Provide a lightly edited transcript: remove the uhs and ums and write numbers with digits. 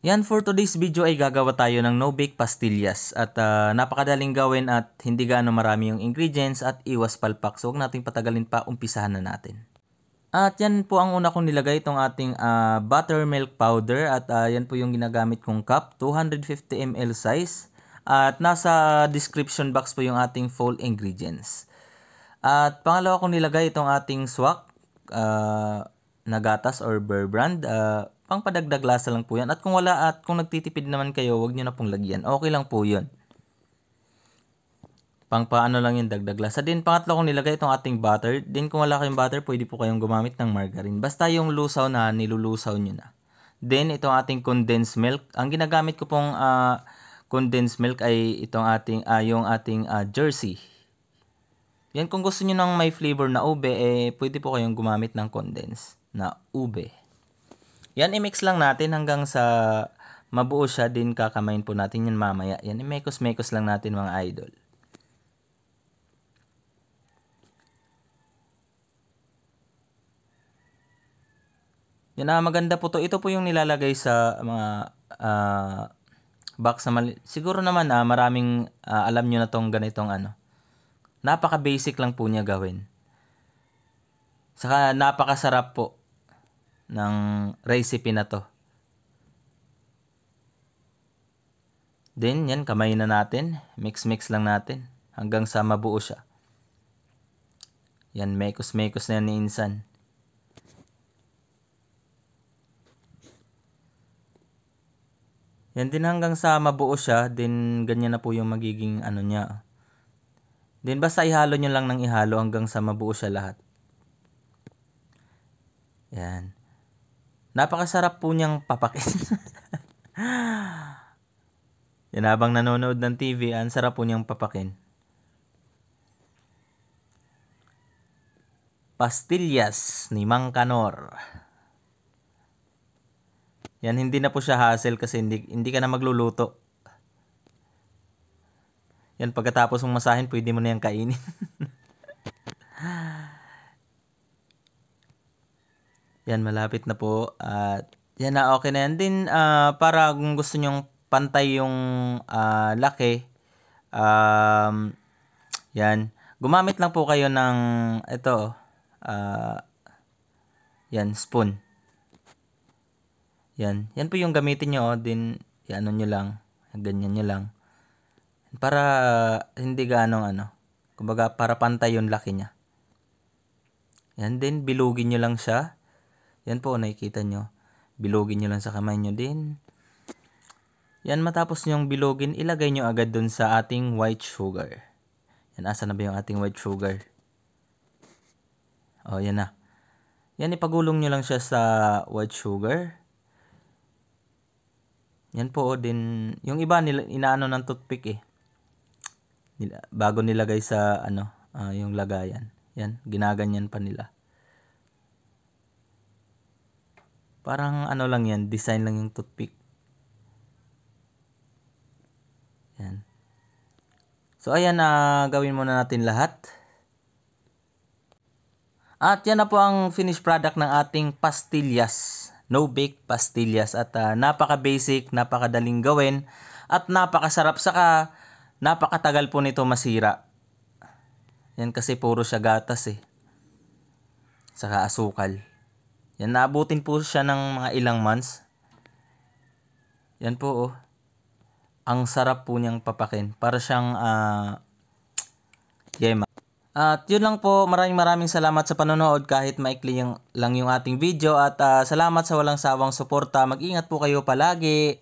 Yan, for today's video ay gagawa tayo ng no-bake pastillas at napakadaling gawin at hindi gaano marami yung ingredients at iwas palpak. So huwag nating patagalin pa, umpisahan na natin. At yan po ang una kong nilagay, itong ating buttermilk powder at yan po yung ginagamit kong cup, 250 ml size. At nasa description box po yung ating full ingredients. At pangalawa kong nilagay itong ating swak na gatas or Bear Brand. Pang padagdag lasa lang po yan. At kung wala at kung nagtitipid naman kayo, wag nyo na pong lagyan. Okay lang po yun. Pang paano lang yung dagdag lasa. Din pangatlo kong nilagay itong ating butter. Din kung wala kayong butter, pwede po kayong gumamit ng margarine. Basta yung lusaw na nilulusaw nyo na. Then itong ating condensed milk. Ang ginagamit ko pong condensed milk ay itong ating yung ating jersey. Yan, kung gusto niyo ng may flavor na ube, pwede po kayong gumamit ng condensed na ube. Yan, i-mix lang natin hanggang sa mabuo siya. Din kakamayin po natin yan mamaya. Yan, i-mekos-mekos lang natin mga idol. Yan, maganda po to. Ito po yung nilalagay sa mga box na mali. Siguro naman maraming alam nyo na tong ganitong ano. Napaka-basic lang po niya gawin. Saka napakasarap po ng recipe na to. Then, yan, kamayin na natin. Mix-mix lang natin hanggang sa mabuo siya. Yan, mekos-mekos na yan ni Insan. Yan din hanggang sa mabuo siya. Then, ganyan na po yung magiging ano niya. Then, basta ihalo nyo lang ng ihalo hanggang sa mabuo siya lahat. Yan. Napakasarap po niyang papakin. Yan, habang nanonood ng TV, ang sarap po niyang papakin. Pastillas ni Mang Kanor. Yan, hindi na po siya hassle kasi hindi ka na magluluto. Yan, pagkatapos mong masahin, pwede mo na yan kainin. Yan, malapit na po. At yan na, okay na yan. Din, para kung gusto nyong pantay yung laki, yan, gumamit lang po kayo ng ito, yan, spoon. Yan, yan po yung gamitin nyo. Din, yan, ano nyo lang, ganyan nyo lang. Para hindi ganong kumbaga para pantay yung laki niya. Yan, din, bilugin nyo lang siya. Yan po, nakikita nyo. Bilogin nyo lang sa kamay nyo din. Yan, matapos nyong bilogin, ilagay nyo agad dun sa ating white sugar. Yan, asa na ba yung ating white sugar? O, yan na. Yan, ipagulong nyo lang siya sa white sugar. Yan po, din, yung iba, inaano ng toothpick bago nilagay sa, yung lagayan. Yan, ginaganyan pa nila. Parang lang yan, design lang yung toothpick. Yan. So ayan, gawin muna natin lahat. At yan na po ang finished product ng ating pastillas. No-bake pastillas. At napaka-basic, napakadaling gawin. At napakasarap, saka napakatagal po nito masira. Yan kasi puro siya gatas saka asukal. Yan, naabutin po siya ng mga ilang months. Yan po, ang sarap po niyang papakin. Para siyang yema. At yun lang po, maraming salamat sa panonood kahit maikli lang yung ating video. At salamat sa walang sawang suporta. Mag-ingat po kayo palagi.